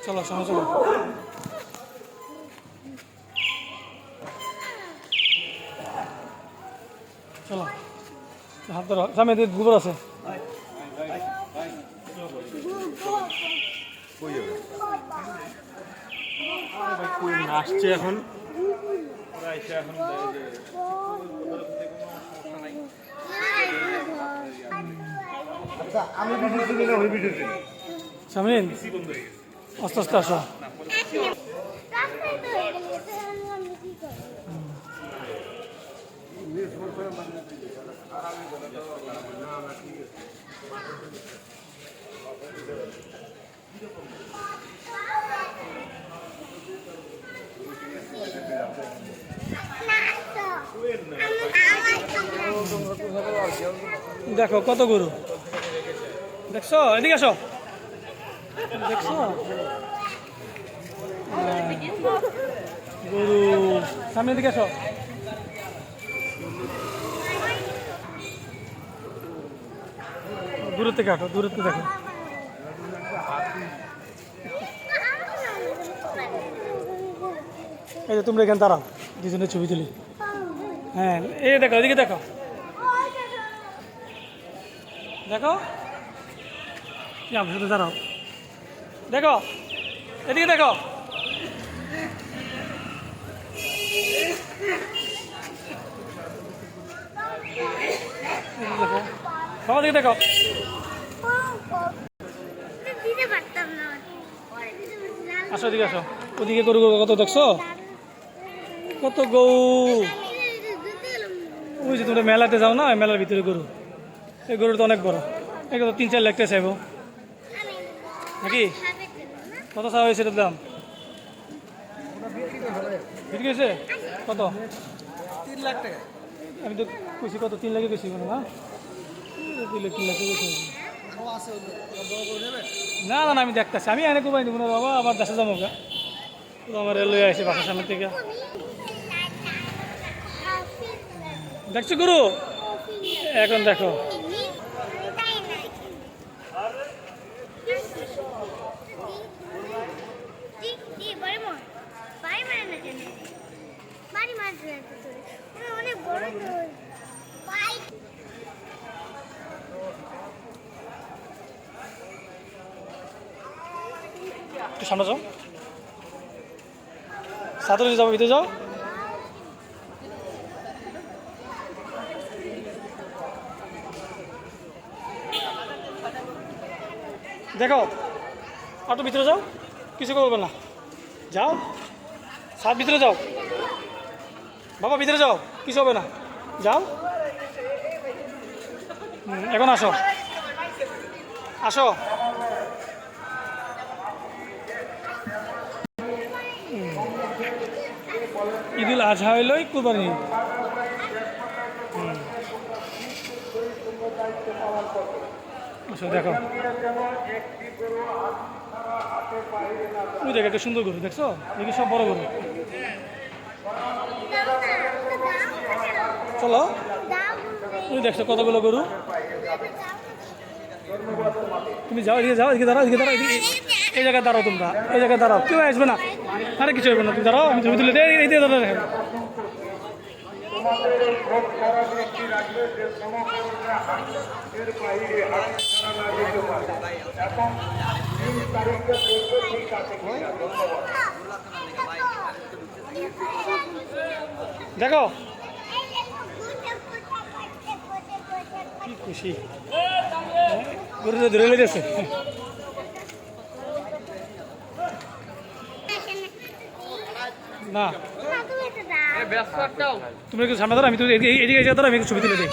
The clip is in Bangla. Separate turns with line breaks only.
চলো সামনে চলো। চলো হাত ধরো, সামনে দিয়ে গোবর আছে।
আসছে এখন আচ্ছা আমি ভিডিও চিনি না, ওই ভিডিও চিনি।
সামনে আস্তে আস্তে আসো। দেখো কত গরু দেখছো, এদিকে আসো। দেখছো গরু, সামনে দিকে আসো। দূরের থেকে আটো, দূরের থেকে দেখো। এই যে তোমরা এখানে দাঁড়াও, দুজনের ছবি তুলি। হ্যাঁ এই দেখো, এদিকে দেখো, দেখো আমার সাথে দাঁড়াও, দেখো এদিকে দেখো। দেখো বাবা দিকে দেখো। আসো এদিকে আসো, ওদিকে গরু কত দেখছো, কত গরু। ওই যে তোমরা মেলাতে যাও না, মেলার ভিতরে গরু, এই গরুটা অনেক বড়, এগুলো 3-4 লাখ টাকা চাইবো নাকি? কত চাওয়া হয়েছে এটার দাম? বিক্রি হয়েছে কত?
3 লাখ টাকা।
আমি তো কইছি কত, 3 লাখে কইছি কোনো না, 2 লাখ 3 লাখে কইছি। না না না আমি দেখতেছি, আমি এনে কোবাই দেবো না বাবা, আমার দেশে যাবো গা, আমার লয়ে আসে বাসার সামনে থেকে। দেখছো গরু? এখন দেখো একটু সামনে যাও, সাঁতরে যাবো, ভিতরে যাও। দেখো একটু ভিতরে যাও, কিছু করবে না, যাও সাত ভিতরে যাও বাবা, ভিতরে যাও, কিছু হবে না, যাও। এখন আসো আসো। ঈদুল আজহা হইলই কুরবানি। আচ্ছা দেখো, ওই দেখ একটা সুন্দর গরু দেখছো, দেখি সব বড় গরু। চলো, তুমি দেখছো কতগুলো গরু। তুমি যাও, এদিকে যাও, এদিকে দাঁড়াও, এদিকে দাঁড়াও, এই জায়গায় দাঁড়াও, তোমরা এই জায়গায় দাঁড়াও, কেউ আসবে না, আরে কিছু হবে না, তুমি দাঁড়াও, আমি ছবি তুলে দিই, এই দিয়ে দাঁড়াও। দেখো কি খুশি, গরুটা ধরে লেগেছে। না তুমি একটু সামনে ধরো, আমি তো এদিকে ধরো, আমি একটু ছবি তুলে দিই।